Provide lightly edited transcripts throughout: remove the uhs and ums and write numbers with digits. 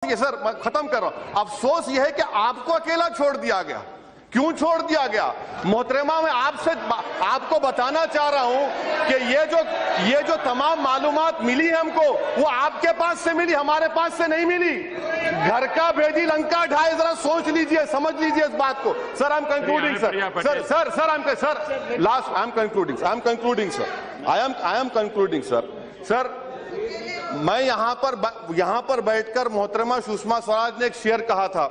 ये सर मैं खत्म कर रहा हूं। अफसोस यह है कि आपको अकेला छोड़ दिया गया। क्यों छोड़ दिया गया? मोहतरमा, मैं आपको बताना चाह रहा हूं कि ये जो तमाम मालूमात मिली है हमको, वो आपके पास से मिली, हमारे पास से नहीं मिली। घर का भेदी लंका ढाए, जरा सोच लीजिए, समझ लीजिए इस बात को। Sir I am concluding sir. मैं यहां पर बैठकर मोहतरमा सुषमा स्वराज ने एक शेर कहा था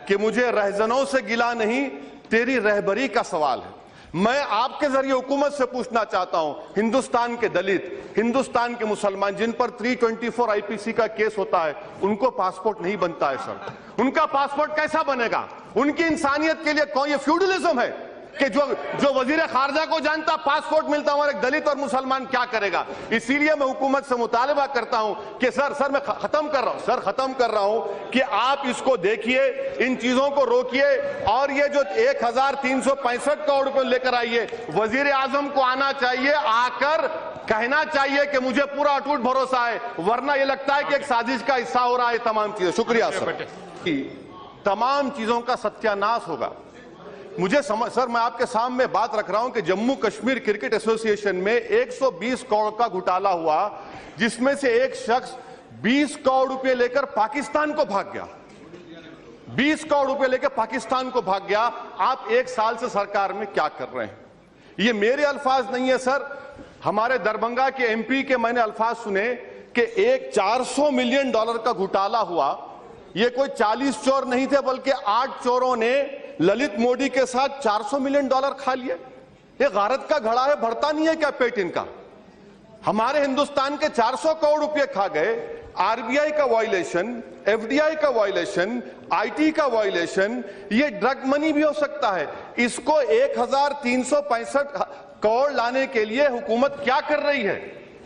कि मुझे रहजनों से गिला नहीं, तेरी रहबरी का सवाल है। मैं आपके जरिए हुकूमत से पूछना चाहता हूं, हिंदुस्तान के दलित, हिंदुस्तान के मुसलमान जिन पर 324 आईपीसी का केस होता है, उनको पासपोर्ट नहीं बनता है सर। उनका पासपोर्ट कैसा बनेगा? उनकी इंसानियत के लिए कौन, ये फ्यूडलिज्म है कि जो वजीर खारजा को जानता पासपोर्ट मिलता हमारे दलित और मुसलमान क्या करेगा? इसीलिए मैं हुकूमत से मुतालबा करता हूं कि सर मैं खत्म कर रहा हूं कि आप इसको देखिए, इन चीजों को रोकिए और ये जो 1365 करोड़ रुपए लेकर आइए, वजीर आजम को आना चाहिए, आकर कहना चाहिए कि मुझे पूरा अटूट भरोसा है, वरना ये लगता है कि एक साजिश का हिस्सा हो रहा है तमाम चीजें। शुक्रिया सर। तमाम चीजों का सत्यानाश होगा। मुझे समझ, सर मैं आपके सामने बात रख रहा हूं कि जम्मू कश्मीर क्रिकेट एसोसिएशन में 120 करोड़ का घोटाला हुआ, जिसमें से एक शख्स 20 करोड़ रुपए लेकर पाकिस्तान को भाग गया। 20 करोड़ रुपए लेकर पाकिस्तान को भाग गया। आप एक साल से सरकार में क्या कर रहे हैं? ये मेरे अल्फाज नहीं है सर, हमारे दरभंगा के एमपी के मैंने अल्फाज सुने कि एक $400 मिलियन का घोटाला हुआ। ये कोई 40 चोर नहीं थे, बल्कि 8 चोरों ने ललित मोदी के साथ $400 मिलियन खा लिए। ये गारत का घड़ा है, भरता नहीं है क्या पेट इनका? हमारे हिंदुस्तान के 400 करोड़ रुपए खा गए। आरबीआई का वायलेशन, एफडीआई का वायलेशन, आईटी का वायलेशन, ये ड्रग मनी भी हो सकता है। इसको 1365 करोड़ लाने के लिए हुकूमत क्या कर रही है,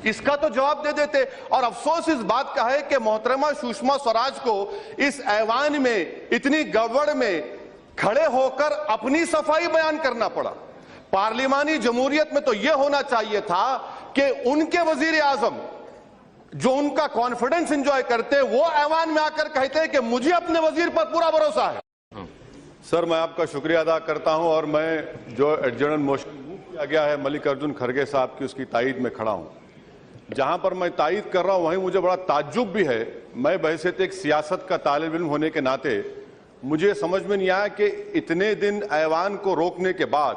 इसका तो जवाब दे देते। और अफसोस इस बात का है कि मोहतरमा सुषमा स्वराज को इस ऐवान में इतनी गड़बड़ में खड़े होकर अपनी सफाई बयान करना पड़ा। पार्लिमानी जमहूरियत में तो यह होना चाहिए था कि उनके वजीर आजम जो उनका कॉन्फिडेंस एंजॉय करते, वो ऐवान में आकर कहते हैं कि मुझे अपने वजीर पर पूरा भरोसा है। सर मैं आपका शुक्रिया अदा करता हूं और मैं जो एडजर्नल मोशन मूव किया गया है मल्लिकार्जुन खड़गे साहब की, उसकी तायीद में खड़ा हूं। जहां पर मैं तायीद कर रहा हूं वहीं मुझे बड़ा ताज्जुब भी है। मैं बहैसियत एक सियासत का तालिब इल्म होने के नाते मुझे समझ में नहीं आया कि इतने दिन ऐवान को रोकने के बाद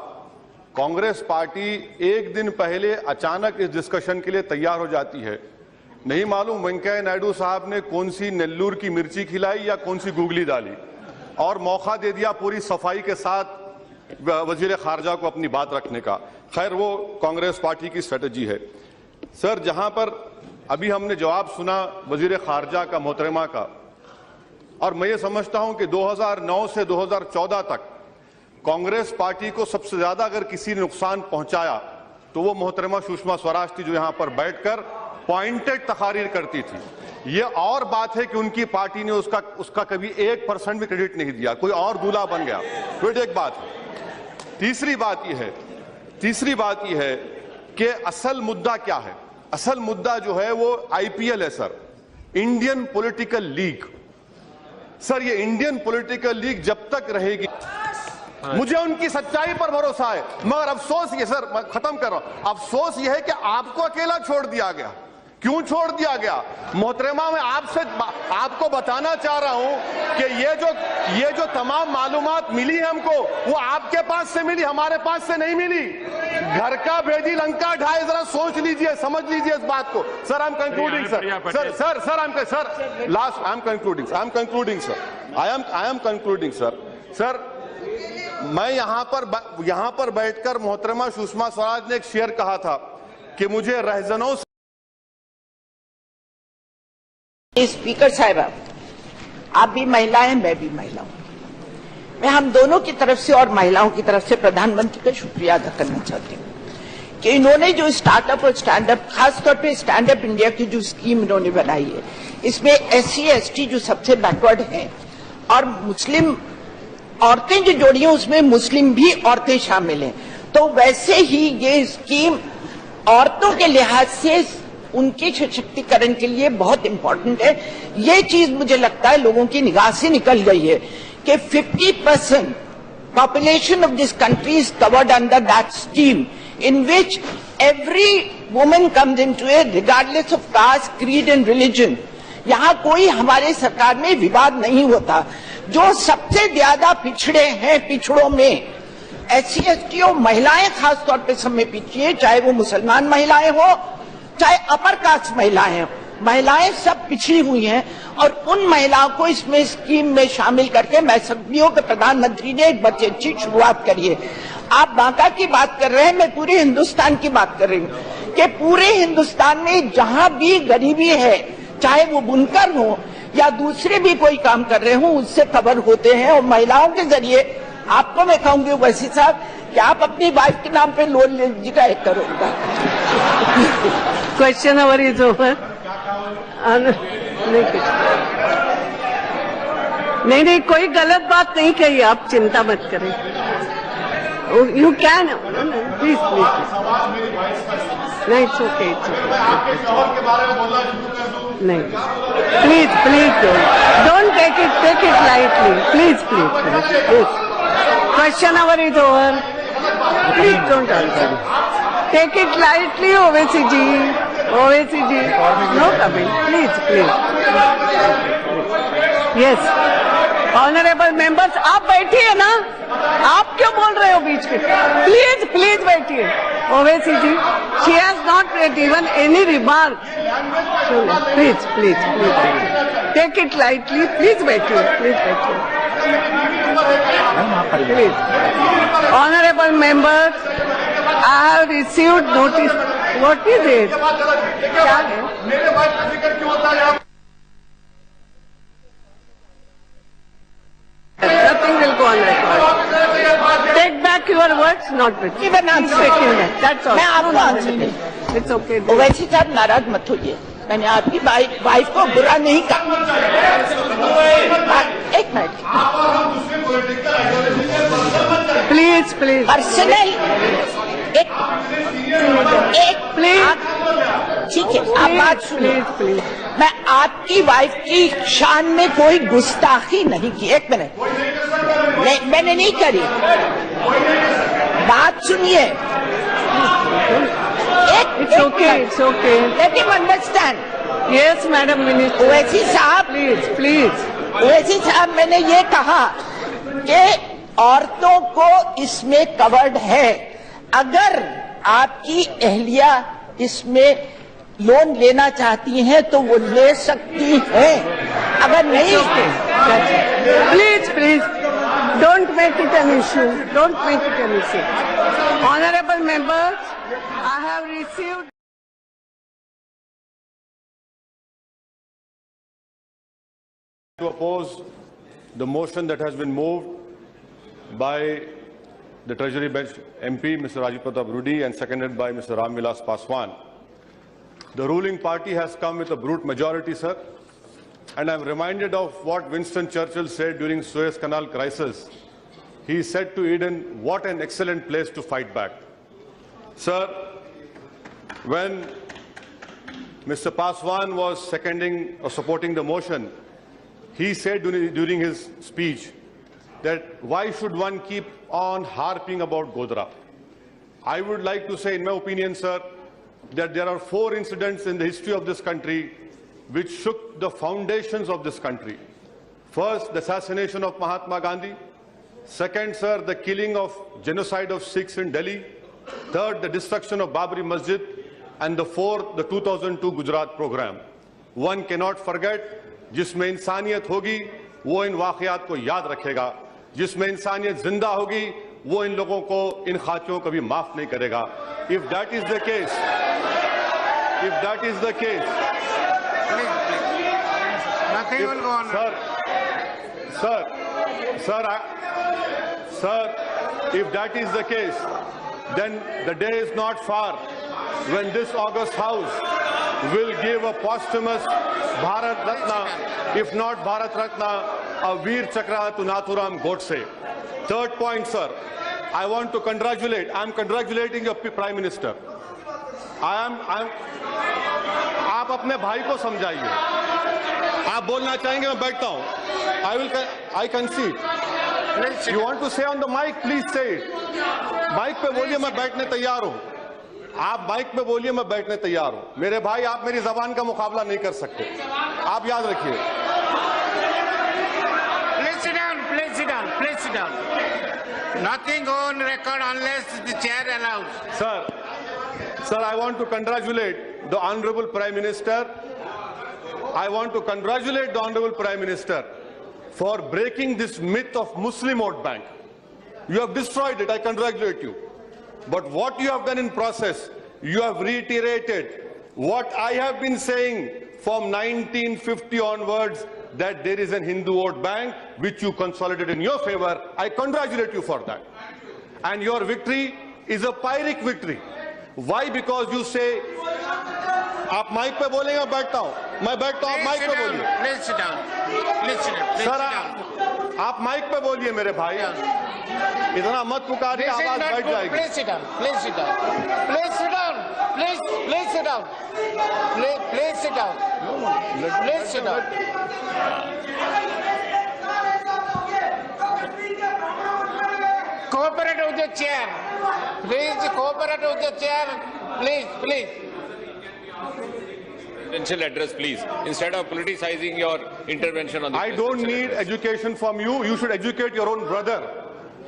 कांग्रेस पार्टी एक दिन पहले अचानक इस डिस्कशन के लिए तैयार हो जाती है। नहीं मालूम वेंकैया नायडू साहब ने कौन सी नेल्लूर की मिर्ची खिलाई या कौन सी गूगली डाली और मौका दे दिया पूरी सफाई के साथ वजीर खारजा को अपनी बात रखने का। खैर वो कांग्रेस पार्टी की स्ट्रेटजी है। सर जहां पर अभी हमने जवाब सुना वजीर खारजा का, मोहतरमा का, और मैं ये समझता हूं कि 2009 से 2014 तक कांग्रेस पार्टी को सबसे ज्यादा अगर किसी ने नुकसान पहुंचाया तो वो मोहतरमा सुषमा स्वराज थी, जो यहां पर बैठकर पॉइंटेड तकारीर करती थी। ये और बात है कि उनकी पार्टी ने उसका कभी 1% भी क्रेडिट नहीं दिया, कोई और दूल्हा बन गया। तो एक बात है। तीसरी बात यह है कि असल मुद्दा क्या है? असल मुद्दा जो है वो आईपीएल है sir, Indian political league. Sir ये इंडियन पॉलिटिकल लीग जब तक रहेगी, मुझे उनकी सच्चाई पर भरोसा है, मगर अफसोस ये, सर मैं खत्म कर रहा हूं, अफसोस ये है कि आपको अकेला छोड़ दिया गया। क्यों छोड़ दिया गया? मोहतरमा, मैं आपको बताना चाह रहा हूं कि ये जो तमाम मालूमात मिली है हमको, वो आपके पास से मिली, हमारे पास से नहीं मिली। घर का भेदी लंका ढाए, जरा सोच लीजिए, समझ लीजिए इस बात को। Sir I am concluding sir. मैं यहां पर बैठकर मोहतरमा सुषमा स्वराज ने एक शेर कहा था कि मुझे रहजनों से। स्पीकर साहिबा, आप भी महिला हैं, मैं भी महिला हूं। मैं हम दोनों की तरफ से और महिलाओं की तरफ से प्रधानमंत्री का शुक्रिया अदा करना चाहती हूं कि इन्होंने जो स्टार्टअप और स्टैंडअप, खासतौर पे स्टैंडअप इंडिया की जो स्कीम इन्होंने बनाई है, इसमें SC ST जो सबसे बैकवर्ड हैं और मुस्लिम औरतें जो जोड़ी हैं, उसमें मुस्लिम भी औरतें शामिल हैं। तो वैसे ही ये स्कीम औरतों के लिहाज से उनके सशक्तिकरण के लिए बहुत इंपॉर्टेंट है। ये चीज मुझे लगता है लोगों की निगाह से निकल गई है कि 50% population of this country is covered under that scheme, in which every woman comes into it regardless of caste, creed and religion. यहाँ कोई हमारे सरकार में विवाद नहीं होता। जो सबसे ज्यादा पिछड़े हैं, पिछड़ों में SC, ST और महिलाएं खासतौर पे सब में पिछड़ी है, चाहे वो मुसलमान महिलाएं हो चाहे अपर कास्ट महिलाएं हो, महिलाएं सब पिछड़ी हुई हैं। और उन महिलाओं को इसमें स्कीम में शामिल करके मैं समझती हूँ कि प्रधानमंत्री ने एक बहुत अच्छी शुरुआत करी है। आप बांका की बात कर रहे हैं, मैं पूरे हिंदुस्तान की बात कर रही हूँ कि पूरे हिंदुस्तान में जहां भी गरीबी है, चाहे वो बुनकर हो या दूसरे भी कोई काम कर रहे हो, उससे कवर होते हैं। और महिलाओं के जरिए आपको मैं कहूंगी वैसी साहब कि आप अपनी वाइफ के नाम पे लोन ले लीजिएगा 1 करोड़ का। Question hour is over. नहीं, कोई गलत बात नहीं कही, आप चिंता मत करें। यू कैन प्लीज नहीं, इट्स ओके, नहीं please don't take it lightly, please. Question hour is over, please don't answer, take it lightly. Owaisi ji, no comment, please. Yes, honourable members, आप बैठिए ना, आप क्यों बोल रहे हो बीच में? प्लीज बैठिए। Owaisi ji, she has not made even any remark. Please take it lightly, please बैठिए। Honourable members, I have received notice. What is it? क्या है? Nothing will go on record. Take back your words, not with me. Even I'm taking that. That's all. मैं आपको answer नहीं। It's okay. वैसे साहब नाराज मत होइए, मैंने आपकी वाइफ को बुरा नहीं कहा। 1 मिनट, Please. पर्सनल एक Please. ठीक है, आप बात सुनिए। Please. मैं आपकी वाइफ की शान में कोई गुस्ताखी नहीं की। 1 मिनट, मैंने नहीं करी, बात सुनिए। It's okay. Let him understand. Yes, Madam Minister. Owaisi साहब, Please. ओवैसी साहब, मैंने ये कहा कि औरतों को इसमें कवर्ड है। अगर आपकी अहलिया इसमें लोन लेना चाहती हैं तो वो ले सकती हैं, अगर नहीं। Please. Don't make it an issue. Honorable members, I have received. To oppose the motion that has been moved by the Treasury Bench MP, Mr. Rajiv Pratap Rudy, and seconded by Mr. Ram Vilas Paswan. The ruling party has come with a brute majority, sir. And I'm reminded of what Winston Churchill said during Suez Canal crisis. He said to Eden, what an excellent place to fight back. Sir, when Mr. Paswan was seconding or supporting the motion, he said during his speech that why should one keep on harping about Godhra? I would like to say, in my opinion, sir, that there are 4 incidents in the history of this country which shook the foundations of this country. First, the assassination of Mahatma Gandhi. Second, sir, the killing of genocide of Sikhs in Delhi. Third, the destruction of Babri Masjid. And the fourth, the 2002 Gujarat program. One cannot forget, जिसमें इंसानियत होगी वो इन वाक़यात को याद रखेगा, जिसमें इंसानियत जिंदा होगी वो इन लोगों को, इन खातियों को भी माफ नहीं करेगा। If that is the case, nothing will go on. Sir, if that is the case, then the day is not far when this august house will give a posthumous Bharat Ratna, if not Bharat Ratna, a Veer Chakra to Nathuram Godse. Third point, sir, I want to congratulate, I'm congratulating your Prime Minister. I am आप अपने भाई को समझाइए। आप बोलना चाहेंगे, मैं बैठता हूं। आई कंसीड। यू वांट टू से ऑन द माइक, प्लीज से इट। माइक पे बोलिए, मैं बैठने तैयार हूं। आप माइक पे बोलिए, मैं बैठने तैयार हूं। मेरे भाई, आप मेरी जबान का मुकाबला नहीं कर सकते, आप याद रखिए। Please sit down, please sit down, please sit down. Nothing on record unless the chair allows. Sir, I want to congratulate the Honorable Prime Minister. I want to congratulate the Honorable Prime Minister for breaking this myth of Muslim vote bank. You have destroyed it, I congratulate you. But what you have done in process, you have reiterated what I have been saying from 1950 onwards, that there is an Hindu vote bank which you consolidated in your favor. I congratulate you for that. And your victory is a Pyrrhic victory. Why? Because you say, आप mic पे बोलेंगे, मैं बैठता हूं, मैं बैठता हूं, आप माइक पे बोलिए। Please sit down, please sit down, please sir, sit down. आप माइक पे बोलिए मेरे भाई, इतना मत पुकारिए, This is आवाज not बैठ good. जाएगी। Please sit down, please sit down, please sit down, please sit down, please sit down, please sit down. Cooperate with the chair. Please cooperate with the chair. Please. Presidential address, please, instead of politicizing your intervention on the I don't need education from you. You should educate your own brother.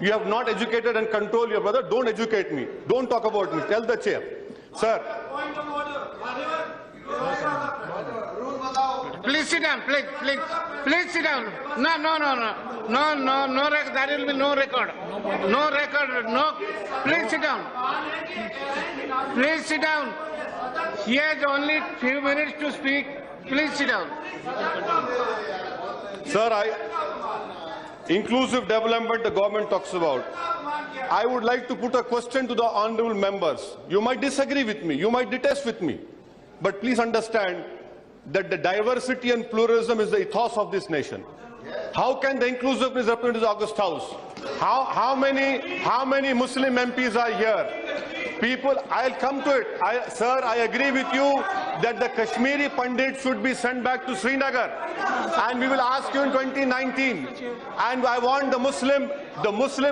You have not educated and controlled your brother. Don't educate me. Don't talk about me. Tell the chair. Sir. Please sit down, please sit down. No, there will be no record. No record, no. Please sit down. Please sit down. He has only few minutes to speak. Please sit down. Sir, inclusive development the government talks about. I would like to put a question to the honorable members. You might disagree with me, you might detest with me, but please understand that the diversity and pluralism is the ethos of this nation. How can the inclusiveness represent the August House? How many Muslim MPs are here? People, I'll come to it. Sir, I agree with you that the Kashmiri Pandit should be sent back to Srinagar, and we will ask you in 2019. And I want the Muslim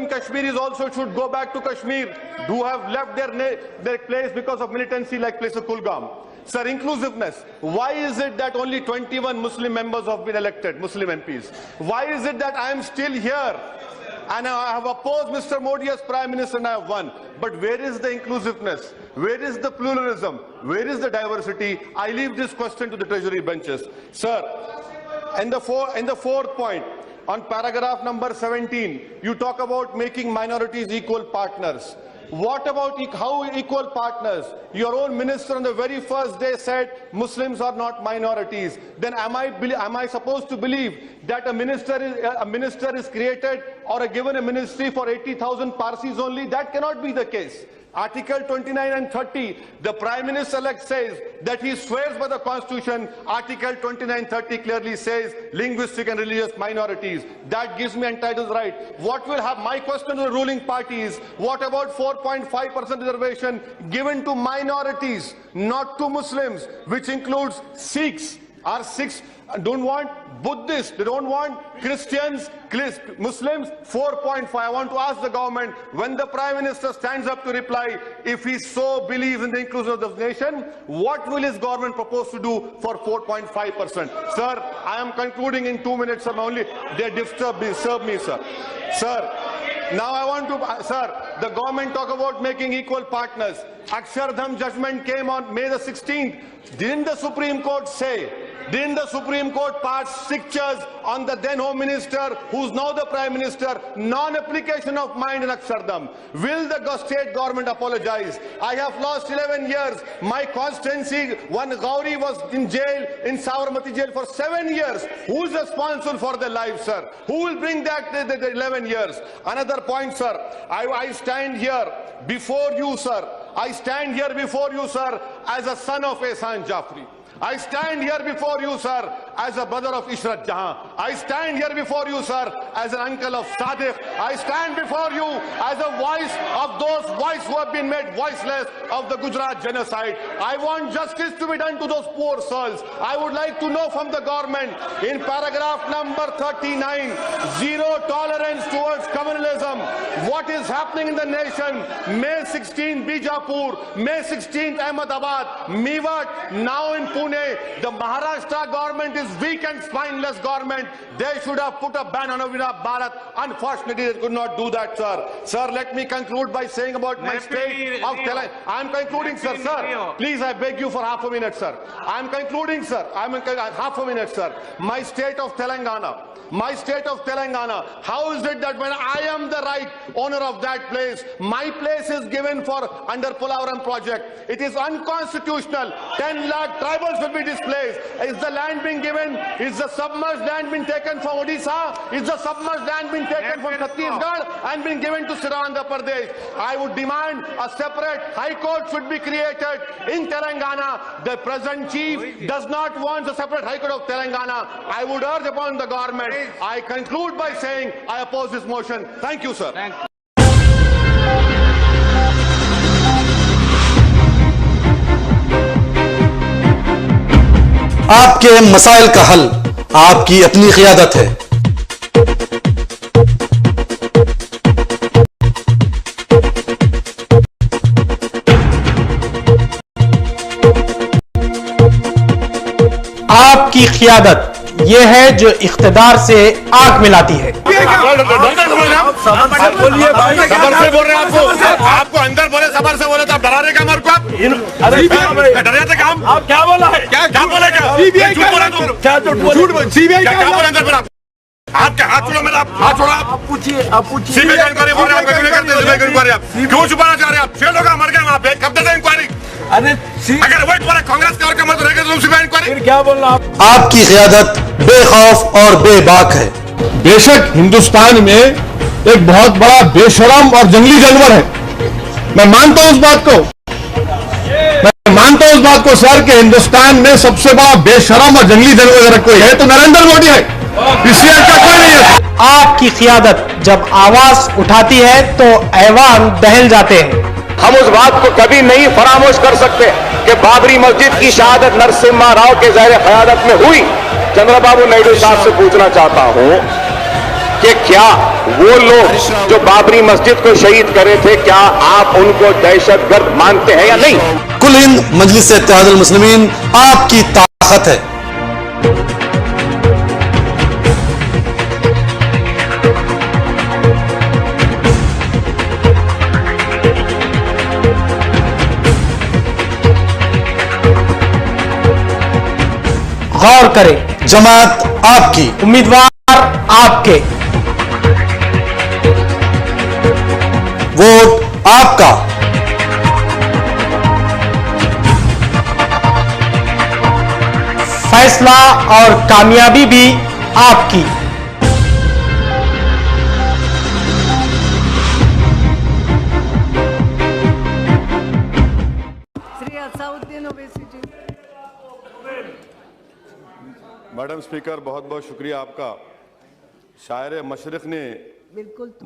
Kashmiris also should go back to Kashmir, who have left their place because of militancy, like place of Kulgam. Sir, inclusiveness. Why is it that only 21 Muslim members have been elected, Muslim MPs? Why is it that I am still here? And I have opposed Mr. Modi as Prime Minister and I have won. But where is the inclusiveness? Where is the pluralism? Where is the diversity? I leave this question to the Treasury benches. Sir, and the fourth point, on paragraph number 17, you talk about making minorities equal partners. What about how equal partners? Your own minister on the very first day said Muslims are not minorities. Then am I supposed to believe that a minister is created or given a ministry for 80,000 Parsis only? That cannot be the case. Article 29 and 30, the Prime Minister-elect says that he swears by the Constitution. Article 29-30 clearly says linguistic and religious minorities. That gives me entitled right. What will have my question to the ruling party is, what about 4.5% reservation given to minorities, not to Muslims, which includes Sikhs? Our Sikhs don't want Buddhists, they don't want Christians, Muslims, 4.5. I want to ask the government, when the Prime Minister stands up to reply, if he so believes in the inclusion of the nation, what will his government propose to do for 4.5%? Sir, I am concluding in 2 minutes, they disturb me, sir. Sir, now I want to, sir, the government talk about making equal partners. Akshardham judgment came on May the 16th. Didn't the Supreme Court pass strictures on the then Home Minister, who's now the Prime Minister, non-application of mind in Akshardham? Will the state government apologize? I have lost 11 years. My constituency, one Gauri was in jail, in Sabarmati jail for 7 years. Who's responsible for their lives, sir? Who will bring back the 11 years? Another point, sir. I stand here before you, sir. I stand here before you, sir, as a son of Ehsan Jafri. I stand here before you, sir, as a brother of Ishrat Jahan. I stand here before you, sir, as an uncle of Sadiq. I stand before you as a voice of those voices who have been made voiceless of the Gujarat genocide. I want justice to be done to those poor souls. I would like to know from the government, in paragraph number 39, zero tolerance towards communalism. What is happening in the nation? May 16th Bijapur, May 16th Ahmedabad, Mewat, now in Pune. The Maharashtra government is weak and spineless government. They should have put a ban on Avina Bharat. Unfortunately, they could not do that, sir. Sir, let me conclude by saying about my state of Telangana. I am concluding, sir. Sir, please, I beg you for half a minute, sir. I am concluding, sir. Half a minute, sir. My state of Telangana. My state of Telangana. How is it that when I am the right owner of that place, my place is given for under Polavaram project? It is unconstitutional. 10 lakh tribals will be displaced. Is the land being given? Is the submerged land being taken from Odisha? Is the submerged land being taken from Chhattisgarh and being given to Andhra Pradesh? I would demand a separate high court should be created in Telangana. The present chief does not want a separate high court of Telangana. I would urge upon the government. I conclude by saying I oppose this motion. Thank you, sir. आपके मसाइल का हल आपकी अपनी क़ियादत है। आपकी क़ियादत यह है जो इख्तिदार से आंख मिलाती है। आपको अंदर बोले सबर से बोले तो आप डरा रहे काम आपको डर थे काम आप क्या बोला है क्या बोले क्या बोले अंदर आप क्या हाथ छोड़ो मेरा हाथ छोड़ो आप पूछिए सीबीआई इंक्वायरी बोल रहे हैं आप क्यों छुपाना चाह रहे हैं आप 6 लोग मर गए वहाँ पे कब तक इंक्वायरी अगर वही तुम्हारा कांग्रेस का मत रहेगा तो सीबीआई इंक्वायरी क्या बोल रहा आपकी क़ियादत बेखौफ और बेबाक है। बेशक हिंदुस्तान में एक बहुत बड़ा बेशरम और जंगली जानवर है। मैं मानता हूं उस बात को सर कि हिंदुस्तान में सबसे बड़ा बेशरम और जंगली जानवर अगर कोई है तो नरेंद्र मोदी है। इससे अच्छा कोई नहीं है। आपकी क़ियादत जब आवाज उठाती है तो ऐवान दहल जाते हैं। हम उस बात को कभी नहीं फरामोश कर सकते कि बाबरी मस्जिद की शहादत नरसिम्हा राव के ज़ेर क़यादत में हुई। चंद्रबाबू नायडू साहब से पूछना चाहता हूं कि क्या वो लोग जो बाबरी मस्जिद को शहीद करे थे, क्या आप उनको दहशतगर्द मानते हैं या नहीं? कुल हिंद मजलिस इत्तेहादुल मुस्लिमीन आपकी ताकत है। गौर करें, जमात आपकी, उम्मीदवार आपके, वोट आपका। फैसला और कामयाबी भी आपकी। श्री असाउद्दीन ओवैसी जी। मैडम स्पीकर, बहुत बहुत शुक्रिया आपका। शायर मशरिक ने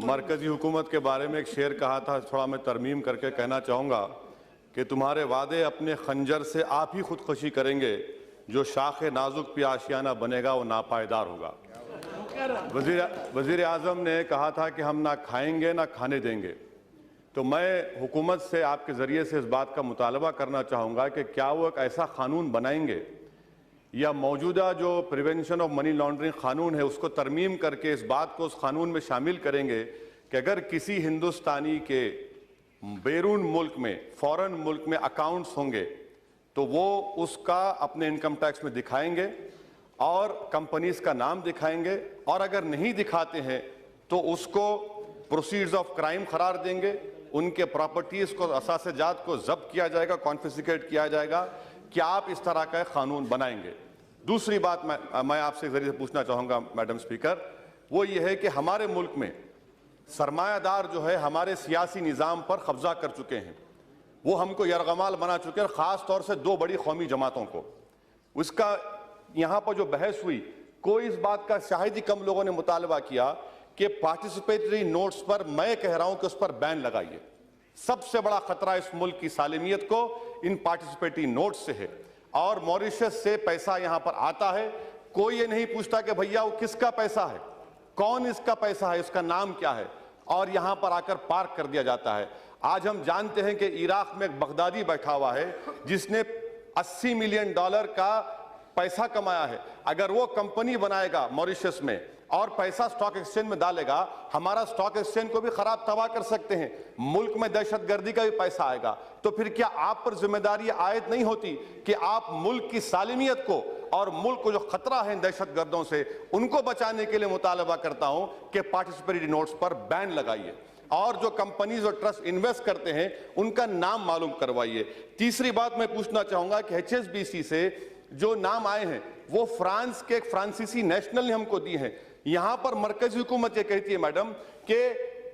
मरकजी हुकूमत के बारे में एक शेर कहा था, थोड़ा मैं तरमीम करके कहना चाहूँगा कि तुम्हारे वादे अपने खंजर से आप ही खुदकुशी करेंगे, जो शाख नाजुक पे आशियाना बनेगा वो नापायदार होगा। वज़ीर आज़म ने कहा था कि हम ना खाएंगे ना खाने देंगे। तो मैं हुकूमत से आपके ज़रिए से इस बात का मुतालबा करना चाहूँगा कि क्या वो एक ऐसा कानून बनाएंगे या मौजूदा जो प्रिवेंशन ऑफ मनी लॉन्ड्रिंग कानून है उसको तरमीम करके इस बात को उस कानून में शामिल करेंगे कि अगर किसी हिंदुस्तानी के बैरून मुल्क में, फॉरेन मुल्क में अकाउंट्स होंगे तो वो उसका अपने इनकम टैक्स में दिखाएंगे और कंपनीज का नाम दिखाएंगे, और अगर नहीं दिखाते हैं तो उसको प्रोसीड्स ऑफ क्राइम करार देंगे, उनके प्रॉपर्टीज को, असासे-जात को जब्त किया जाएगा, कॉन्फिस्केट किया जाएगा। क्या आप इस तरह का कानून बनाएंगे? दूसरी बात मैं आपसे जरिए से पूछना चाहूंगा मैडम स्पीकर, वो ये है कि हमारे मुल्क में सरमायादार जो है हमारे सियासी निज़ाम पर कब्जा कर चुके हैं, वो हमको यरगमाल बना चुके हैं, ख़ास तौर से 2 बड़ी कौमी जमातों को। उसका यहां पर जो बहस हुई, कोई इस बात का शायद ही कम लोगों ने मुतालबा किया कि पार्टिसिपेटरी नोट्स पर, मैं कह रहा हूं कि उस पर बैन लगाइए। सबसे बड़ा खतरा इस मुल्क की सालिमियत को इन पार्टिसिपेटरी नोट्स से है। और मॉरिशस से पैसा यहां पर आता है, कोई ये नहीं पूछता कि भैया वो किसका पैसा है, कौन इसका पैसा है, इसका नाम क्या है, और यहां पर आकर पार्क कर दिया जाता है। आज हम जानते हैं कि इराक में एक बगदादी बैठा हुआ है जिसने $80 मिलियन का पैसा कमाया है। अगर वो कंपनी बनाएगा मॉरिशस में और पैसा स्टॉक एक्सचेंज में डालेगा, हमारा स्टॉक एक्सचेंज को भी खराब तबाह कर सकते हैं, मुल्क में दहशतगर्दी का भी पैसा आएगा। तो फिर क्या आप पर जिम्मेदारी आयद नहीं होती कि आप मुल्क की सालिमियत को और मुल्क को जो खतरा है दहशतगर्दों से, उनको बचाने के लिए मुतालबा करता हूं कि पार्टिसिपेटरी नोट्स पर बैन लगाइए और जो कंपनीज और ट्रस्ट इन्वेस्ट करते हैं उनका नाम मालूम करवाइए। तीसरी बात मैं पूछना चाहूंगा कि HSBC से जो नाम आए हैं वो फ्रांस के एक फ्रांसीसी नेशनल ने हमको दिए हैं। यहां पर मरकजी हुकूमत ये कहती है मैडम कि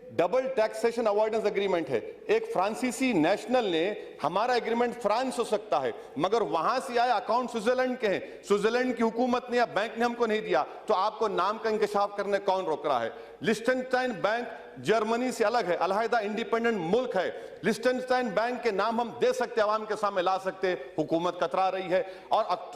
डबल टैक्सेशन अवॉइडेंस एग्रीमेंट है, एक फ्रांसीसी नेशनल ने, हमारा एग्रीमेंट फ्रांस हो सकता है मगर वहां से आए अकाउंट स्विट्जरलैंड के हैं, स्विट्जरलैंड की हुकूमत ने या बैंक ने हमको नहीं दिया, तो आपको नाम का इंकशाफ करने कौन रोक रहा है? लिechtenstein बैंक जर्मनी से अलग है, अलहदा इंडिपेंडेंट मुल्क है। लिechtenstein बैंक के नाम हम दे सकते, आवाम के सामने ला सकते, हुकूमत कतरा रही है। और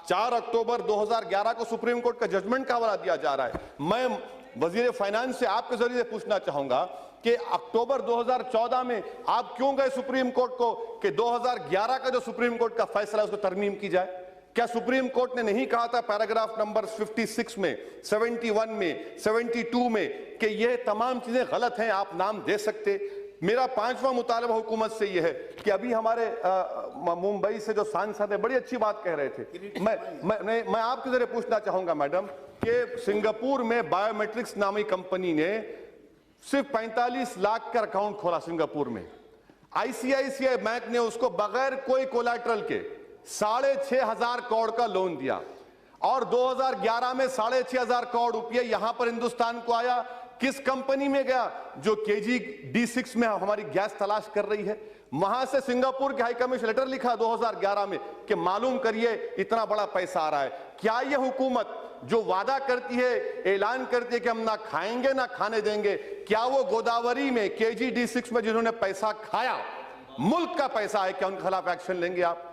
4 अक्टूबर 2011 को सुप्रीम कोर्ट का जजमेंट का हवाला दिया जा रहा है। मैं वजीर फाइनेंस से आपके जरिए पूछना चाहूंगा कि अक्टूबर 2014 में आप क्यों गए सुप्रीम कोर्ट को कि 2011 का जो सुप्रीम कोर्ट का फैसला है उसको तरमीम की जाए? क्या सुप्रीम कोर्ट ने नहीं कहा था पैराग्राफ नंबर 56 में, 71 में, 72 में कि ये तमाम चीजें गलत हैं, आप नाम दे सकते? मेरा 5वां मुतालबा हुकूमत से यह है कि अभी हमारे मुंबई से जो सांसद है बड़ी अच्छी बात कह रहे थे, मैं आपके जरिए पूछना चाहूंगा मैडम कि सिंगापुर में बायोमेट्रिक्स नामी कंपनी ने सिर्फ 45 लाख का अकाउंट खोला सिंगापुर में। ICICI बैंक ने उसको बगैर कोई कोलैटरल के 6,500 करोड़ का लोन दिया और 2011 में 6,500 करोड़ रुपये यहां पर हिंदुस्तान को आया। किस कंपनी में गया? जो KG-D6 में हमारी गैस तलाश कर रही है। वहां से सिंगापुर के हाई कमीशन लेटर लिखा 2011 में कि मालूम करिए इतना बड़ा पैसा आ रहा है। क्या यह हुकूमत जो वादा करती है, ऐलान करती है कि हम ना खाएंगे ना खाने देंगे, क्या वो गोदावरी में KG-D6 में जिन्होंने पैसा खाया, मुल्क का पैसा है, क्या उनके खिलाफ एक्शन लेंगे आप?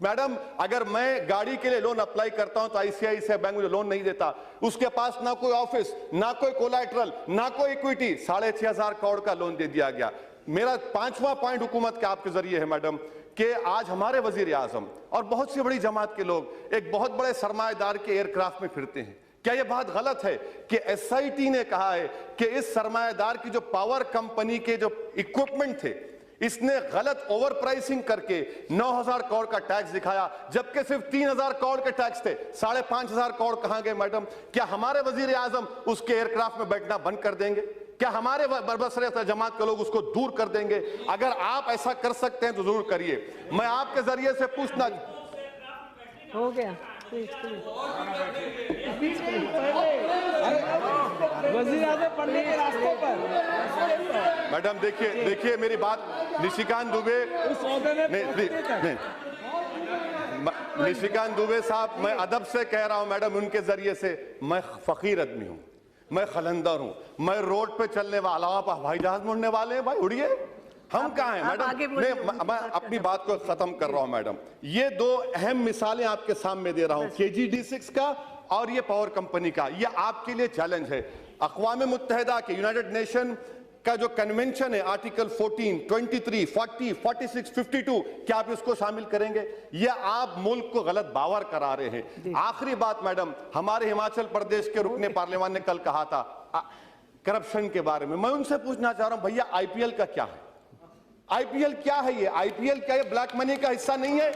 मैडम, अगर मैं गाड़ी के लिए लोन अप्लाई करता हूं तो ICICI बैंक मुझे लोन नहीं देता, उसके पास ना कोई ऑफिस, ना कोई कोलैटरल, ना कोई इक्विटी, 6,500 करोड़ का लोन दे दिया गया। मेरा 5वां पॉइंट हुकूमत के आपके जरिए है मैडम कि आज हमारे वजीर आजम और बहुत सी बड़ी जमात के लोग एक बहुत बड़े सरमाएदार के एयरक्राफ्ट में फिरते हैं। क्या यह बात गलत है कि SIT ने कहा है कि इस सरमाएदार की जो पावर कंपनी के जो इक्विपमेंट थे, इसने गलत ओवर प्राइसिंग करके 9,000 करोड़ का टैक्स दिखाया, जबकि सिर्फ 3,000 करोड़ के टैक्स थे। 5,500 करोड़ कहां गए मैडम? क्या हमारे वजीर आजम उसके एयरक्राफ्ट में बैठना बंद कर देंगे? क्या हमारे बरबसरे जमात के लोग उसको दूर कर देंगे? अगर आप ऐसा कर सकते हैं तो जरूर करिए। मैं आपके जरिए से पूछना, हो गया वज़ीर आज़म पढ़ने के रास्तों पर। मैडम देखिए मेरी बात, निशिकांत दुबे, निशिकांत दुबे साहब, मैं अदब से कह रहा हूं मैडम, उनके जरिए से, मैं फकीर आदमी हूं, मैं खलंदर हूं, मैं रोड पे चलने वाला हूं, आप हवाई जहाज में उड़ने वाले हैं, भाई उड़िए, हम कहां हैं मैडम? मैं अपनी बात को खत्म कर रहा हूं मैडम। ये 2 अहम मिसालें आपके सामने दे रहा हूं, KG-D6 का और ये पावर कंपनी का। ये आपके लिए चैलेंज है। अक़वाम मुत्तहिदा के, यूनाइटेड नेशन का जो कन्वेंशन है, आर्टिकल 14, 23, 40, 46, 52, क्या आप इसको शामिल करेंगे? ये आप मुल्क को गलत बावर करा रहे हैं। आखिरी बात मैडम, हमारे हिमाचल प्रदेश के रुकने पार्लियामान ने कल कहा था करप्शन के बारे में, मैं उनसे पूछना चाह रहा हूं, भैया IPL का क्या है? IPL क्या है? ये IPL क्या, ये ब्लैक मनी का हिस्सा नहीं है?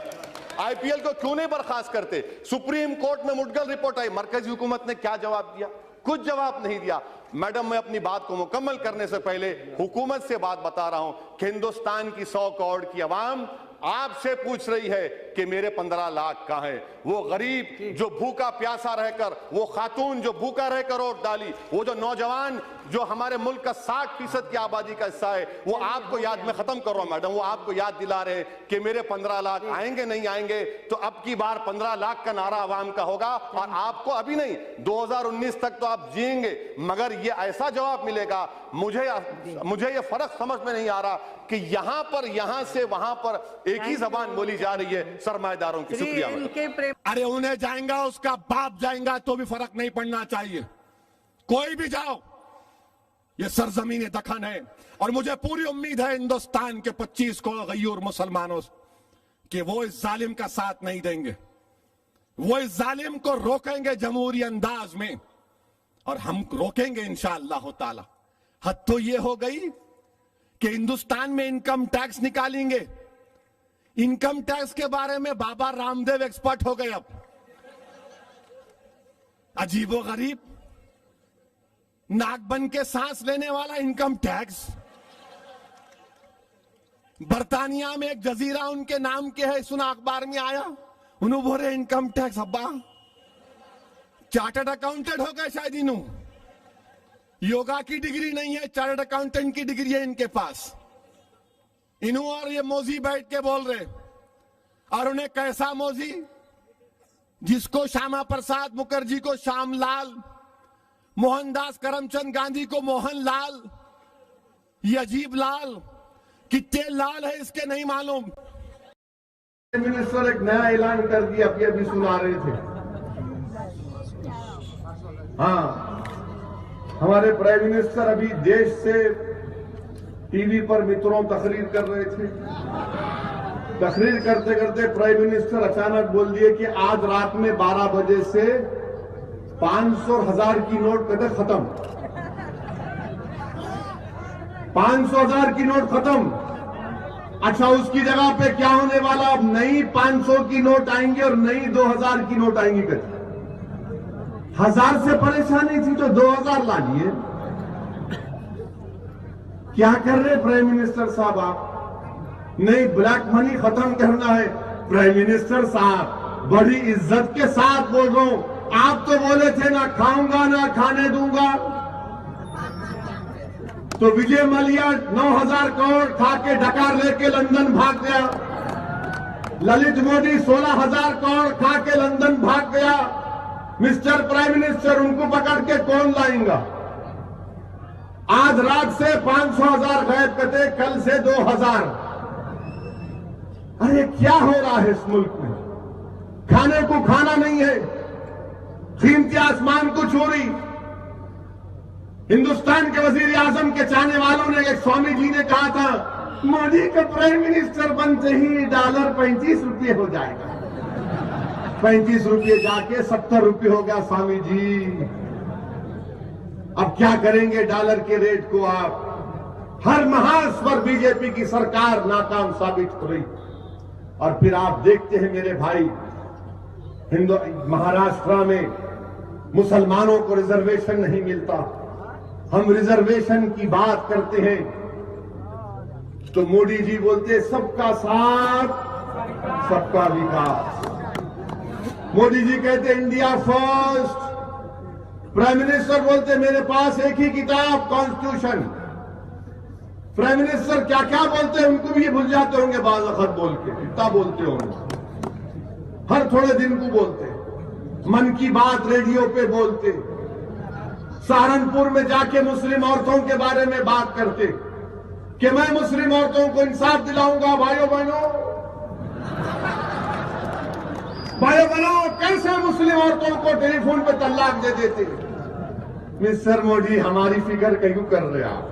IPL को क्यों नहीं बर्खास्त करते? सुप्रीम कोर्ट में मुद्गल रिपोर्ट आई, मरकजी हुकूमत ने क्या जवाब दिया? कुछ जवाब नहीं दिया। मैडम, मैं अपनी बात को मुकम्मल करने से पहले हुकूमत से बात बता रहा हूं कि हिंदुस्तान की 100 करोड़ की आवाम आपसे पूछ रही है कि मेरे 15 लाख कहां है। वो गरीब जो भूखा प्यासा रहकर, वो खातून जो भूखा रहकर वोट डाली, वो जो नौजवान जो हमारे मुल्क का 60% की आबादी का हिस्सा है, वो आपको याद, मैं खत्म कर रहा हूं मैडम, वो आपको याद दिला रहे हैं कि मेरे 15 लाख आएंगे नहीं आएंगे। तो अब की बार 15 लाख का नारा आवाम का होगा और आपको अभी नहीं 2019 तक तो आप जिएंगे, मगर ये ऐसा जवाब मिलेगा। मुझे ये फर्क समझ में नहीं आ रहा कि यहां से वहां पर एक ही जबान बोली जा रही है सरमाएदारों की। शुक्रिया। अरे उन्हें जाएगा, उसका बाप जाएगा तो भी फर्क नहीं पड़ना चाहिए। कोई भी जाओ, ये सरजमीन दखन है और मुझे पूरी उम्मीद है हिंदुस्तान के 25 करोड़ गयूर मुसलमानों कि वो इस जालिम का साथ नहीं देंगे, वो इस जालिम को रोकेंगे जमहूरी अंदाज में और हम रोकेंगे इंशाअल्लाह ताला। हद तो ये हो गई कि हिंदुस्तान में इनकम टैक्स निकालेंगे। इनकम टैक्स के बारे में बाबा रामदेव एक्सपर्ट हो गए। अब अजीबो गरीब, नाक बन के सांस लेने वाला इनकम टैक्स। बर्तानिया में एक जजीरा उनके नाम के है, सुना अखबार में आया, उन्होंने बोले इनकम टैक्स। अब्बा चार्टर्ड अकाउंटेंट हो गए शायद इन्हों, योगा की डिग्री नहीं है, चार्टर्ड अकाउंटेंट की डिग्री है इनके पास। इन्हों और ये मोजी बैठ के बोल रहे, और उन्हें कैसा मोजी जिसको श्यामा प्रसाद मुखर्जी को श्यामलाल, मोहनदास करमचंद गांधी को मोहनलाल, ये अजीब लाल, कितने लाल है इसके नहीं मालूम। मिनिस्टर एक नया ऐलान कर दिया, अभी सुना रहे थे। हाँ, हमारे प्राइम मिनिस्टर अभी देश से टीवी पर मित्रों तकरीर कर रहे थे। तकरीर करते करते प्राइम मिनिस्टर अचानक बोल दिए कि आज रात में 12 बजे से 500 1000 की नोट कदर खत्म। 500 1000 की नोट खत्म। अच्छा, उसकी जगह पे क्या होने वाला? अब नई 500 की नोट आएंगी और नई 2000 की नोट आएंगी। कभी 1000 से परेशानी थी तो 2000 ला लिए। क्या कर रहे प्राइम मिनिस्टर साहब आप? नहीं, ब्लैक मनी खत्म करना है। प्राइम मिनिस्टर साहब बड़ी इज्जत के साथ बोल रहा हूं, आप तो बोले थे ना खाऊंगा ना खाने दूंगा। तो विजय मलिया 9000 करोड़ खा के डकार लेके लंदन भाग गया। ललित मोदी 16000 करोड़ खा के लंदन भाग गया। मिस्टर प्राइम मिनिस्टर, उनको पकड़ के कौन लाएगा? आज रात से 500 1000 गायब करते, कल से 2000। अरे क्या हो रहा है इस मुल्क में? खाने को खाना नहीं है, कीमती आसमान को चोरी। हिंदुस्तान के वजीर आजम के चाहने वालों ने, एक स्वामी जी ने कहा था, मोदी का प्राइम मिनिस्टर बनते ही डॉलर 35 रुपये हो जाएगा। 35 रुपये जाके 70 रुपये हो गया स्वामी जी। अब क्या करेंगे डॉलर के रेट को आप? हर महाज पर बीजेपी की सरकार नाकाम साबित हो रही। और फिर आप देखते हैं मेरे भाई, महाराष्ट्र में मुसलमानों को रिजर्वेशन नहीं मिलता। हम रिजर्वेशन की बात करते हैं तो मोदी जी बोलते सबका साथ सबका विकास। मोदी जी कहते इंडिया फर्स्ट। प्राइम मिनिस्टर बोलते मेरे पास एक ही किताब, कॉन्स्टिट्यूशन। प्राइम मिनिस्टर क्या क्या बोलते हैं उनको भी भूल जाते होंगे, बाज़ वक़्त बोल के इतना बोलते होंगे। हर थोड़े दिन को बोलते, मन की बात रेडियो पे बोलते, सहारनपुर में जाके मुस्लिम औरतों के बारे में बात करते कि मैं मुस्लिम औरतों को इंसाफ दिलाऊंगा। भाइयों बहनों, कैसे मुस्लिम औरतों को टेलीफोन पे तलाक दे देते। मिस्टर मोदी, हमारी फिक्र क्यों कर रहे आप?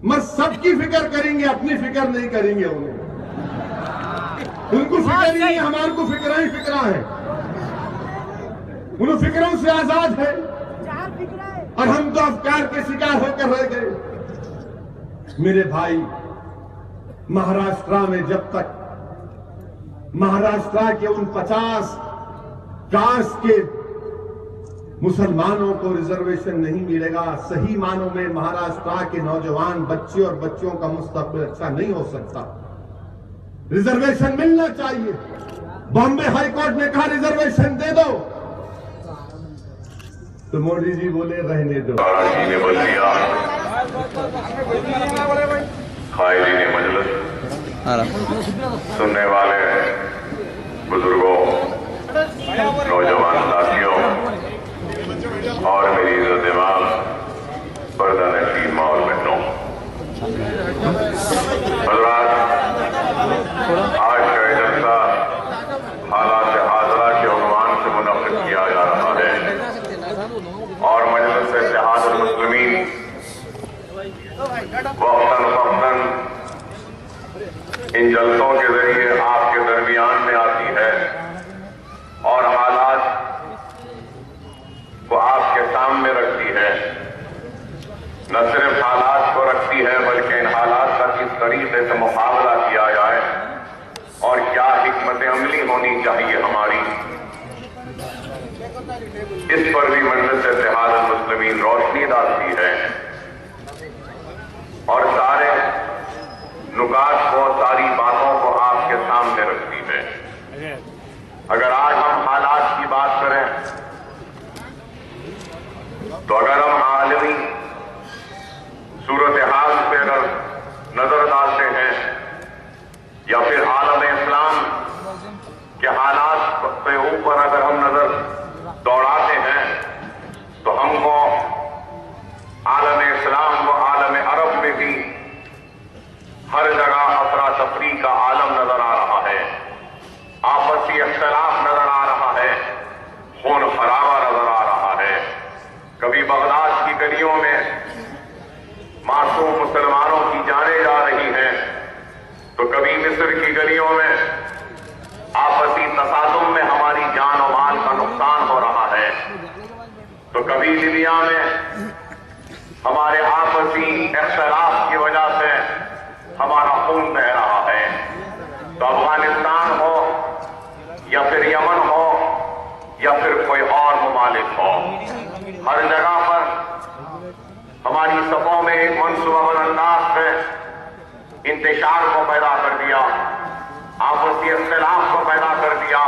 मैं सबकी फिक्र करेंगे, अपनी फिक्र नहीं करेंगे। उनको फिक्र नहीं है, हमारे को फिक्र ही फिक्र है। उन फिक्रों से आजाद है और हम तो अफकार के शिकार होकर रह गए। मेरे भाई, महाराष्ट्र में जब तक महाराष्ट्र के उन 50 कास्ट के मुसलमानों को रिजर्वेशन नहीं मिलेगा, सही मानों में महाराष्ट्र के नौजवान बच्चे और बच्चियों का मुस्तकबिल अच्छा नहीं हो सकता। रिजर्वेशन मिलना चाहिए। बॉम्बे हाई कोर्ट ने कहा रिजर्वेशन दे दो, तो मोदी जी बोले रहने दो। जी ने बोल दिया, कायदी ने मजलिस, सुनने वाले बुजुर्गों, नौजवान साथियों और मेरी इज्जत दिमाग पर्दा नशीन माँ और बहनों, हजरात, आज का जलसा हालात हाजरा के उन्वान से मुनक्किद किया जा रहा है और मजलिस इत्तेहादुल मुस्लिमीन वक्तन फक्तन इन जलसों के जरिए आपके दरमियान में आती है और हालात को आपके सामने रखती है। न सिर्फ हालात को रखती है बल्कि इन हालात का किस तरीके से मुकाबला किया जाए और क्या हिकमत अमली होनी चाहिए हमारी, इस पर भी मजलिस इत्तेहादुल मुस्लिमीन रोशनी डालती है और सारे नुकात को, सारी बातों को आपके सामने रखती है। अगर आज हम हालात की बात करें तो अगर हम आलमी सूरत हाल पे अगर नजर डालते हैं या फिर आलम इस्लाम के हालात पे ऊपर अगर हम नजर दौड़ाते हैं तो हमको आलम इस्लाम व आलम अरब में भी हर जगह अफरा तफरी का आलम नजर आ रहा है, आपसी इख्तिलाफ नजर आ रहा है, खून खराबा नजर आ रहा है। कभी बगदाद की गलियों में मासूम मुसलमानों की जानें जा रही हैं तो कभी मिस्र की गलियों में आपसी तसादुम में हमारी जान और माल का नुकसान हो रहा है, तो कभी लिबिया में हमारे आपसी इख्तिलाफ की वजह से हमारा खून बह रहा है। तो अफगानिस्तान हो या फिर यमन हो या फिर कोई और ममालिक हो, हर जगह पर हमारी सफों में एक मनसूबाबंद अंदाज से इंतशार को पैदा कर दिया, आपसी इख्तिलाफ को पैदा कर दिया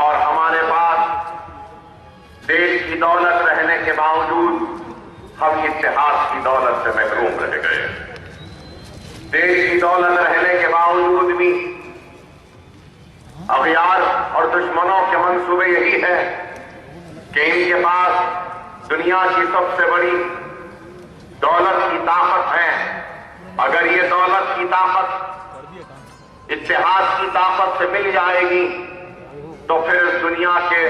और हमारे पास देश की दौलत रहने के बावजूद हम इत्तेहाद की दौलत से महरूम रह गए। देश की दौलत रहने के बावजूद भी अगयार और दुश्मनों के मंसूबे यही है कि इनके पास दुनिया की सबसे बड़ी दौलत की ताकत है। अगर ये दौलत की ताकत इत्तेहाद की ताकत से मिल जाएगी तो फिर इस दुनिया के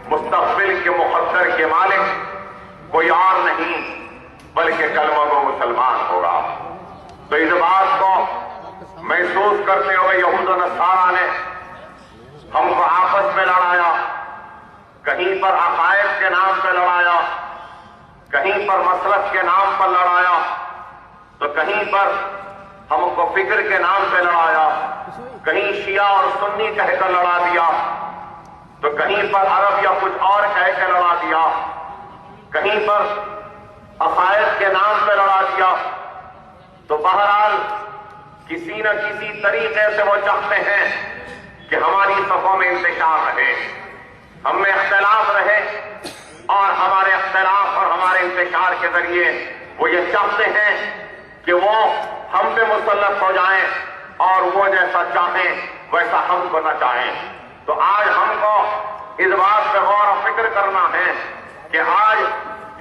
मुस्तकबिल के मुकद्दर के मालिक कोई और नहीं बल्कि कलमा मुसलमान होगा। तो इस बात को महसूस करते हुए यहूद और नसारा ने हमको आपस में लड़ाया, कहीं पर अकायद के नाम पर लड़ाया, कहीं पर मसलक के नाम पर लड़ाया, तो कहीं पर हमको फिक्र के नाम पर लड़ाया, कहीं शिया और सुन्नी कहकर लड़ा दिया, तो कहीं पर अरब या कुछ और कहकर लड़ा दिया, कहीं पर अकायद के नाम पर लड़ा दिया। तो बहरहाल किसी न किसी तरीके से वो चाहते हैं कि हमारी सफों में इंतशार रहे, हम में इख्तिलाफ रहे और हमारे इख्तिलाफ और हमारे इंतशार के जरिए वो ये चाहते हैं कि वो हम पे मुसल्लत हो जाएं और वो जैसा चाहें वैसा हमको न चाहें। तो आज हमको इस बात पे गौर और फिक्र करना है कि आज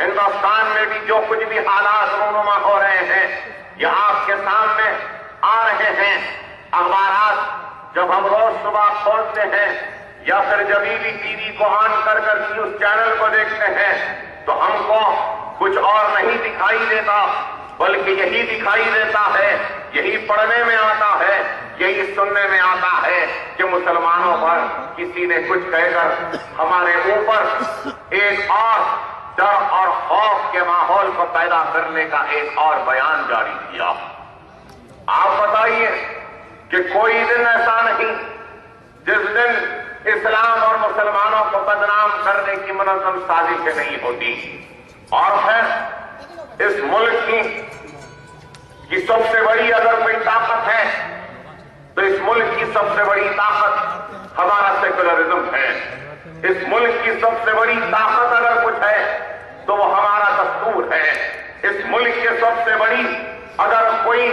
हिंदुस्तान में भी जो कुछ भी हालात रूनुमा हो रहे हैं ये आपके सामने आ रहे हैं। अखबारात जब हम रोज सुबह खोलते हैं या फिर जब भी टीवी को ऑन कर न्यूज चैनल को देखते हैं तो हमको कुछ और नहीं दिखाई देता बल्कि यही दिखाई देता है, यही पढ़ने में आता है, यही सुनने में आता है कि मुसलमानों पर किसी ने कुछ कहकर हमारे ऊपर एक और डर और खौफ के माहौल को पैदा करने का एक और बयान जारी किया। आप बताइए कि कोई दिन ऐसा नहीं जिस दिन इस्लाम और मुसलमानों को बदनाम करने की मुनज़्ज़म साजिशें नहीं होती। और फिर इस मुल्क की सबसे बड़ी अगर कोई ताकत है तो इस मुल्क की सबसे बड़ी ताकत हमारा सेकुलरिज्म है। इस मुल्क की सबसे बड़ी ताकत अगर कुछ है तो वो हमारा दस्तूर है। इस मुल्क की सबसे बड़ी अगर कोई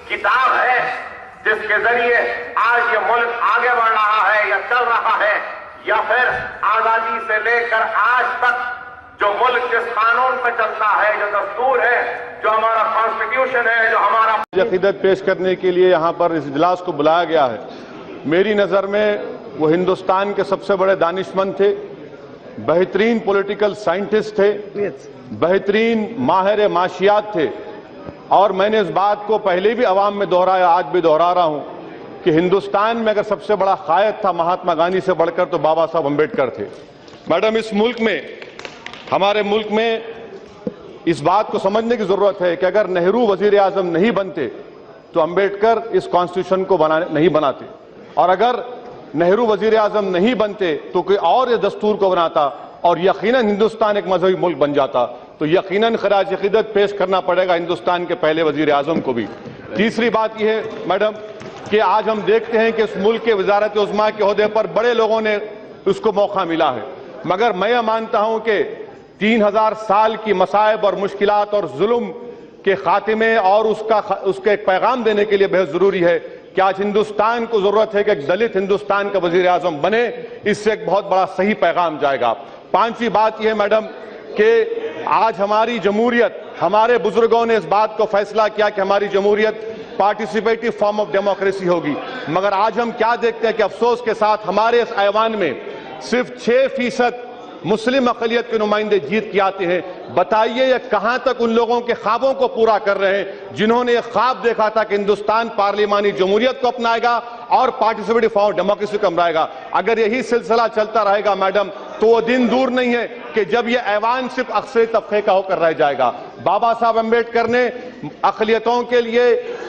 किताब है जिसके जरिए आज ये मुल्क आगे बढ़ रहा है या चल रहा है, या फिर आजादी से लेकर आज तक जो मुल्क जिस कानून पर चलता है, जो दस्तूर है, जो हमारा कॉन्स्टिट्यूशन है, जो हमारा अकीदत पेश करने के लिए यहाँ पर इस इजलास को बुलाया गया है, मेरी नज़र में वो हिंदुस्तान के सबसे बड़े दानिशमंद थे, बेहतरीन पॉलिटिकल साइंटिस्ट थे, बेहतरीन माहिर माशियात थे। और मैंने इस बात को पहले भी अवाम में दोहराया, आज भी दोहरा रहा हूं कि हिंदुस्तान में अगर सबसे बड़ा कायद था महात्मा गांधी से बढ़कर तो बाबा साहब अम्बेडकर थे। मैडम, इस मुल्क में, हमारे मुल्क में इस बात को समझने की जरूरत है कि अगर नेहरू वजीर आजम नहीं बनते तो अम्बेडकर इस कॉन्स्टिट्यूशन को नहीं बनाते, और अगर नेहरू वजीर आजम नहीं बनते तो कोई और इस दस्तूर को बनाता और यकीनन हिंदुस्तान एक मजहबी मुल्क बन जाता। तो यकीनन खराज अकीदत पेश करना पड़ेगा हिंदुस्तान के पहले वजीर आजम को भी। तीसरी बात यह है मैडम कि आज हम देखते हैं कि इस मुल्क के वजारत उज़्मा के ओहदे पर बड़े लोगों ने उसको मौका मिला है, मगर मैं यह मानता हूं कि 3000 साल की मसाइब और मुश्किलात और जुल्म के खात्मे और उसका एक पैगाम देने के लिए बेहद जरूरी है कि आज हिंदुस्तान को जरूरत है कि एक दलित हिंदुस्तान का वजीर आजम बने। इससे एक बहुत बड़ा सही पैगाम जाएगा। पांचवी बात यह है मैडम कि आज हमारी जमहूरियत, हमारे बुजुर्गों ने इस बात को फैसला किया कि हमारी जमहूरियत पार्टिसिपेटिव फॉर्म ऑफ डेमोक्रेसी होगी, मगर आज हम क्या देखते हैं कि अफसोस के साथ हमारे इस ऐवान में सिर्फ 6% मुस्लिम अक़लियत के नुमाइंदे जीत के आते हैं। बताइए ये कहां तक उन लोगों के ख्वाबों को पूरा कर रहे हैं जिन्होंने ये ख्वाब देखा था कि हिंदुस्तान पार्लिमानी जमहूरियत को अपनाएगा और पार्टिसिपेटिव फॉर्म ऑफ डेमोक्रेसी को अपनाएगा। अगर यही सिलसिला चलता रहेगा मैडम तो वो दिन दूर नहीं है कि जब ये ऐवान सिर्फ अक्सर तबके का होकर रह जाएगा। बाबा साहब अम्बेडकर ने अक़लियतों के लिए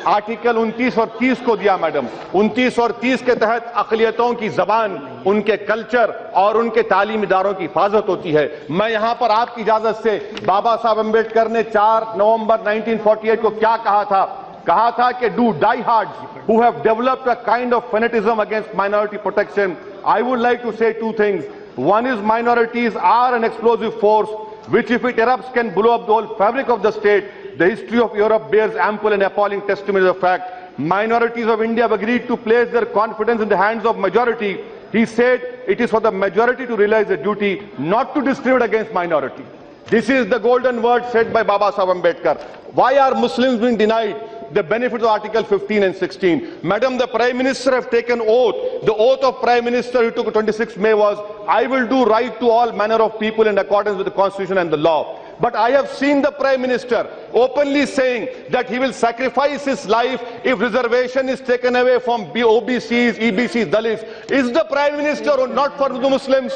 आर्टिकल 29 और 30 को दिया मैडम। 29 और 30 के तहत अक़लियतों की जबान, उनके कल्चर और उनके तालीमी इदारों की हिफाजत होती है। मैं यहां पर आपकी इजाजत से बाबा साहब अम्बेडकर ने 4 नवंबर 1948 को क्या कहा था कि do die hards who have developed a kind of fanaticism against minority protection. I would like to say 2 things. One is minorities are an explosive force which if it erupts can blow up the whole fabric of the state. The history of Europe bears ample and appalling testimony of the fact. Minorities of India have agreed to place their confidence in the hands of majority. He said it is for the majority to realize the duty, not to discriminate against minority. This is the golden word said by Baba Sahib Ambedkar. Why are Muslims being denied the benefits of Article 15 and 16? Madam, the Prime Minister have taken oath. The oath of Prime Minister who took 26 May was, I will do right to all manner of people in accordance with the Constitution and the law. But I have seen the Prime Minister openly saying that he will sacrifice his life if reservation is taken away from OBCs, EBCs, Dalits. Is the Prime Minister not for the Muslims?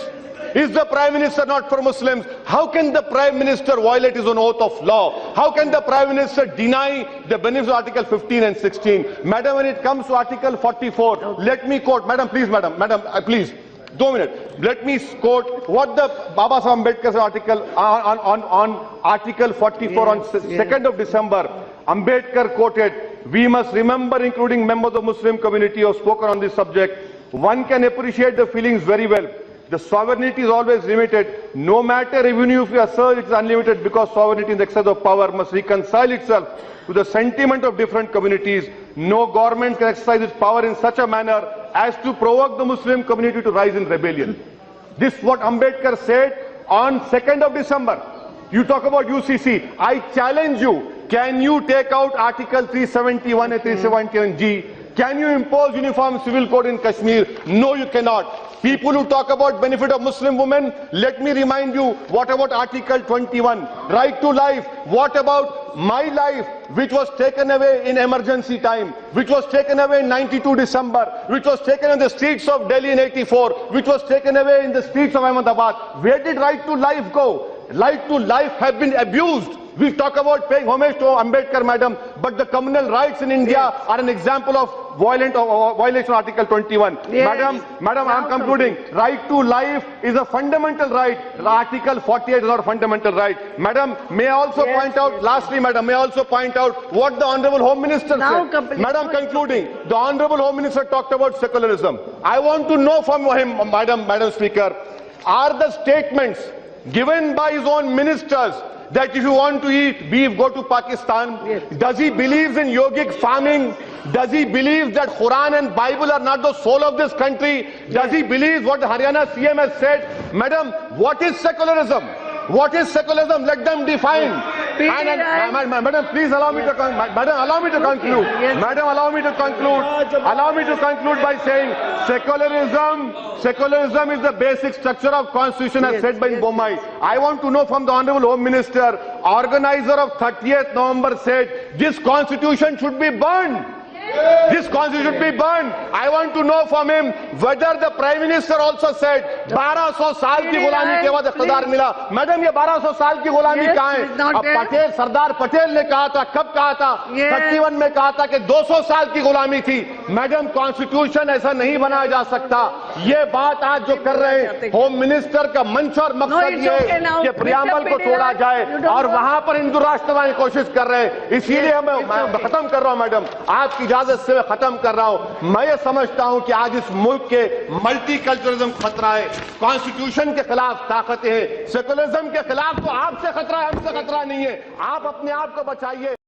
Is the Prime Minister not for Muslims? How can the Prime Minister violate his own oath of law? How can the Prime Minister deny the benefits of Article 15 and 16? Madam, when it comes to Article 44, let me quote, Madam, please, please, 2 minutes. Let me quote what the Baba Sahib Ambedkar's article on Article 44 on 2nd of December. Ambedkar quoted, we must remember, including members of the Muslim community who have spoken on this subject, one can appreciate the feelings very well. The sovereignty is always limited. No matter even if you assert it is unlimited, because sovereignty in the excess of power must reconcile itself to the sentiment of different communities. No government can exercise its power in such a manner as to provoke the Muslim community to rise in rebellion. This is what Ambedkar said on 2nd of December. You talk about UCC. I challenge you. Can you take out Article 371 and 371G? Can you impose uniform civil code in Kashmir? No, you cannot. People who talk about benefit of Muslim women, let me remind you, what about Article 21, right to life? What about my life, which was taken away in emergency time, which was taken away in 92 December, which was taken in the streets of Delhi in 84, which was taken away in the streets of Ahmedabad? Where did right to life go? Right to life have been abused We talk about paying homage to Ambedkar, madam, but the communal rights in India are an example of violation of Article 21. Yes. Madam, I am concluding. Right to life is a fundamental right. Article 48 is not a fundamental right. Madam, may I also point out, lastly, madam, may I also point out what the Honorable Home Minister Now said. Madam, concluding, the Honorable Home Minister talked about secularism. I want to know from him, Madam Speaker, are the statements given by his own ministers that if you want to eat beef, go to Pakistan? Yes. Does he believe in yogic farming? Does he believe that Quran and Bible are not the soul of this country? Does he believe what the Haryana CM has said? Madam, what is secularism? What is secularism? Let them define. Madam, please allow me to Madam, allow me to conclude. Madam, allow me to conclude. Allow me to conclude by saying secularism is the basic structure of constitution as said by Bommai. I want to know from the Honorable Home Minister, organizer of 30th November said this constitution should be burned. This constitution should be burned. I want to know from him whether the Prime Minister also said 1200 साल की गुलामी के बाद इख्तियार मिला. Madam, ये 1200 साल की गुलामी कहाँ है? अब पटेल, सरदार पटेल ने कहा था, कब कहा था? 31 में कहा था कि 200 साल की गुलामी थी. मैडम, कॉन्स्टिट्यूशन ऐसा नहीं बनाया जा सकता. ये बात आज जो कर रहे हैं होम मिनिस्टर का मंच और मकसद ये है कि प्रियम्बल को तोड़ा जाए और वहां पर हिंदू राष्ट्र बनाने की कोशिश कर रहे हैं. इसीलिए मैं खत्म कर रहा हूं मैडम, आपकी इजाजत से मैं खत्म कर रहा हूं. मैं ये समझता हूं कि आज इस मुल्क के मल्टीकल्चरलिज्म खतरा है, कॉन्स्टिट्यूशन के खिलाफ ताकतें हैं, सेकुलरिज्म के खिलाफ तो आपसे खतरा है, हमसे खतरा नहीं है. आप अपने आप को बचाइए.